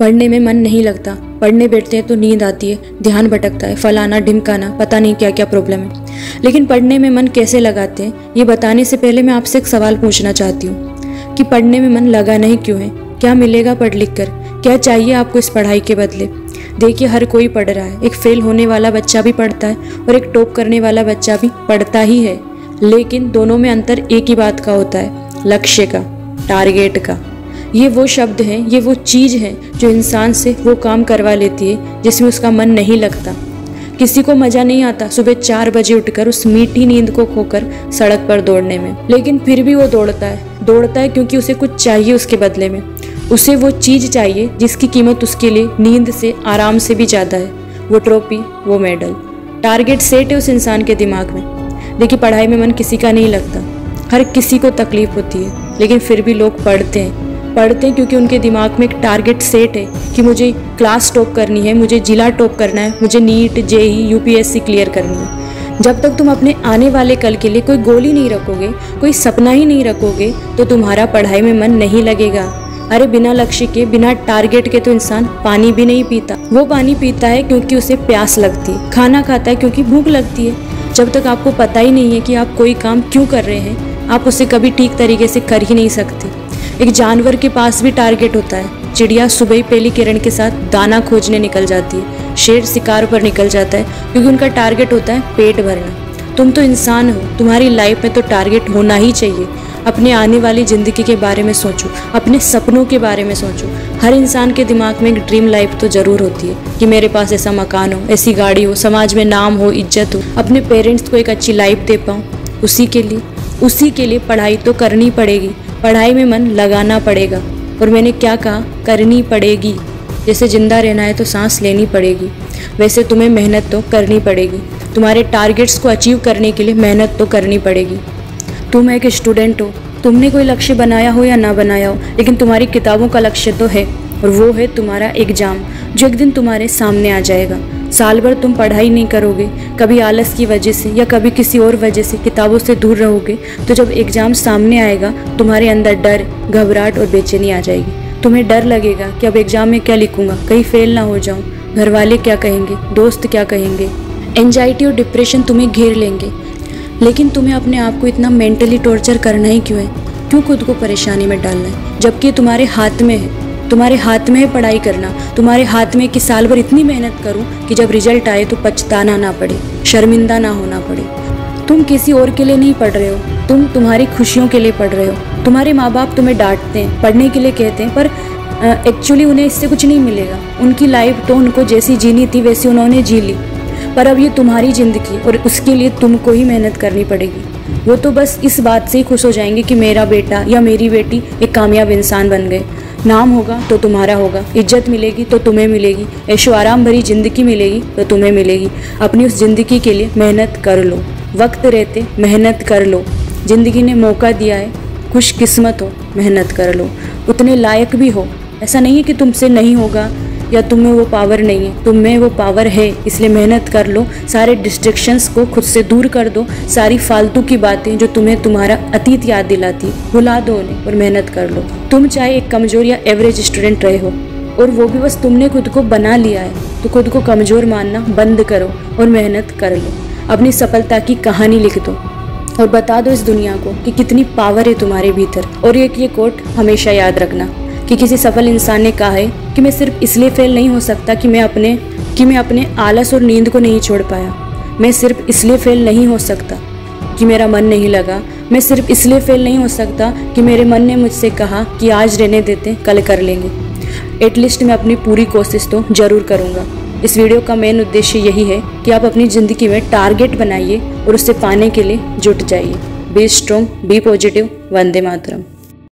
पढ़ने में मन नहीं लगता, पढ़ने बैठते हैं तो नींद आती है, ध्यान भटकता है, फलाना ढिमकाना, पता नहीं क्या क्या प्रॉब्लम है। लेकिन पढ़ने में मन कैसे लगाते हैं, ये बताने से पहले मैं आपसे एक सवाल पूछना चाहती हूँ कि पढ़ने में मन लगा नहीं क्यों है? क्या मिलेगा पढ़ लिख कर? क्या चाहिए आपको इस पढ़ाई के बदले? देखिए, हर कोई पढ़ रहा है। एक फेल होने वाला बच्चा भी पढ़ता है और एक टॉप करने वाला बच्चा भी पढ़ता ही है, लेकिन दोनों में अंतर एक ही बात का होता है, लक्ष्य का, टारगेट का। ये वो शब्द हैं, ये वो चीज़ है जो इंसान से वो काम करवा लेती है जिसमें उसका मन नहीं लगता। किसी को मज़ा नहीं आता सुबह 4 बजे उठकर उस मीठी नींद को खोकर सड़क पर दौड़ने में, लेकिन फिर भी वो दौड़ता है क्योंकि उसे कुछ चाहिए उसके बदले में। उसे वो चीज़ चाहिए जिसकी कीमत उसके लिए नींद से, आराम से भी ज़्यादा है। वो ट्रॉफी, वो मेडल, टारगेट सेट है उस इंसान के दिमाग में। देखिए, पढ़ाई में मन किसी का नहीं लगता, हर किसी को तकलीफ होती है, लेकिन फिर भी लोग पढ़ते हैं क्योंकि उनके दिमाग में एक टारगेट सेट है कि मुझे क्लास टॉप करनी है, मुझे जिला टॉप करना है, मुझे नीट, जेई, यूपीएससी क्लियर करनी है। जब तक तुम अपने आने वाले कल के लिए कोई गोल ही नहीं रखोगे, कोई सपना ही नहीं रखोगे, तो तुम्हारा पढ़ाई में मन नहीं लगेगा। अरे बिना लक्ष्य के, बिना टारगेट के तो इंसान पानी भी नहीं पीता। वो पानी पीता है क्योंकि उसे प्यास लगती है, खाना खाता है क्योंकि भूख लगती है। जब तक आपको पता ही नहीं है कि आप कोई काम क्यों कर रहे हैं, आप उसे कभी ठीक तरीके से कर ही नहीं सकते। एक जानवर के पास भी टारगेट होता है। चिड़िया सुबह ही पहली किरण के साथ दाना खोजने निकल जाती है, शेर शिकार पर निकल जाता है क्योंकि उनका टारगेट होता है पेट भरना। तुम तो इंसान हो, तुम्हारी लाइफ में तो टारगेट होना ही चाहिए। अपने आने वाली ज़िंदगी के बारे में सोचो, अपने सपनों के बारे में सोचो। हर इंसान के दिमाग में एक ड्रीम लाइफ तो ज़रूर होती है कि मेरे पास ऐसा मकान हो, ऐसी गाड़ी हो, समाज में नाम हो, इज्जत हो, अपने पेरेंट्स को एक अच्छी लाइफ दे पाऊँ। उसी के लिए पढ़ाई तो करनी पड़ेगी, पढ़ाई में मन लगाना पड़ेगा। और मैंने क्या कहा? करनी पड़ेगी। जैसे जिंदा रहना है तो सांस लेनी पड़ेगी, वैसे तुम्हें मेहनत तो करनी पड़ेगी। तुम्हारे टारगेट्स को अचीव करने के लिए मेहनत तो करनी पड़ेगी। तुम एक स्टूडेंट हो, तुमने कोई लक्ष्य बनाया हो या ना बनाया हो, लेकिन तुम्हारी किताबों का लक्ष्य तो है, और वो है तुम्हारा एग्ज़ाम, जो एक दिन तुम्हारे सामने आ जाएगा। साल भर तुम पढ़ाई नहीं करोगे, कभी आलस की वजह से या कभी किसी और वजह से किताबों से दूर रहोगे, तो जब एग्ज़ाम सामने आएगा तुम्हारे अंदर डर, घबराहट और बेचैनी आ जाएगी। तुम्हें डर लगेगा कि अब एग्ज़ाम में क्या लिखूंगा, कहीं फेल ना हो जाऊं, घर वाले क्या कहेंगे, दोस्त क्या कहेंगे। एंजाइटी और डिप्रेशन तुम्हें घेर लेंगे। लेकिन तुम्हें अपने आप को इतना मेंटली टॉर्चर करना ही क्यों है? क्यों खुद को परेशानी में डालना है, जबकि तुम्हारे हाथ में है। तुम्हारे हाथ में है पढ़ाई करना, तुम्हारे हाथ में कि साल भर इतनी मेहनत करूं कि जब रिजल्ट आए तो पछताना ना पड़े, शर्मिंदा ना होना पड़े। तुम किसी और के लिए नहीं पढ़ रहे हो, तुम तुम्हारी खुशियों के लिए पढ़ रहे हो। तुम्हारे माँ बाप तुम्हें डांटते हैं, पढ़ने के लिए कहते हैं, पर एक्चुअली उन्हें इससे कुछ नहीं मिलेगा। उनकी लाइफ तो उनको जैसी जीनी थी वैसी उन्होंने जी ली, पर अब ये तुम्हारी ज़िंदगी और उसके लिए तुमको ही मेहनत करनी पड़ेगी। वो तो बस इस बात से ही खुश हो जाएंगे कि मेरा बेटा या मेरी बेटी एक कामयाब इंसान बन गए। नाम होगा तो तुम्हारा होगा, इज्जत मिलेगी तो तुम्हें मिलेगी, ऐशो आराम भरी ज़िंदगी मिलेगी तो तुम्हें मिलेगी। अपनी उस ज़िंदगी के लिए मेहनत कर लो, वक्त रहते मेहनत कर लो। ज़िंदगी ने मौका दिया है, खुशकिस्मत हो, मेहनत कर लो, उतने लायक भी हो। ऐसा नहीं है कि तुमसे नहीं होगा या तुम्हें वो पावर नहीं है, तुम्हें वो पावर है, इसलिए मेहनत कर लो। सारे डिस्ट्रैक्शंस को खुद से दूर कर दो, सारी फालतू की बातें जो तुम्हें तुम्हारा अतीत याद दिलाती भुला दो उन्हें और मेहनत कर लो। तुम चाहे एक कमज़ोर या एवरेज स्टूडेंट रहे हो, और वो भी बस तुमने खुद को बना लिया है, तो खुद को कमज़ोर मानना बंद करो और मेहनत कर लो। अपनी सफलता की कहानी लिख दो और बता दो इस दुनिया को कि कितनी पावर है तुम्हारे भीतर। और ये कोट हमेशा याद रखना कि किसी सफल इंसान ने कहा है कि मैं सिर्फ इसलिए फेल नहीं हो सकता कि मैं अपने आलस और नींद को नहीं छोड़ पाया। मैं सिर्फ इसलिए फेल नहीं हो सकता कि मेरा मन नहीं लगा। मैं सिर्फ इसलिए फेल नहीं हो सकता कि मेरे मन ने मुझसे कहा कि आज रहने देते, कल कर लेंगे। एटलीस्ट मैं अपनी पूरी कोशिश तो ज़रूर करूँगा। इस वीडियो का मेन उद्देश्य यही है कि आप अपनी ज़िंदगी में टारगेट बनाइए और उससे पाने के लिए जुट जाइए। Be strong, be positive. Vande Mataram.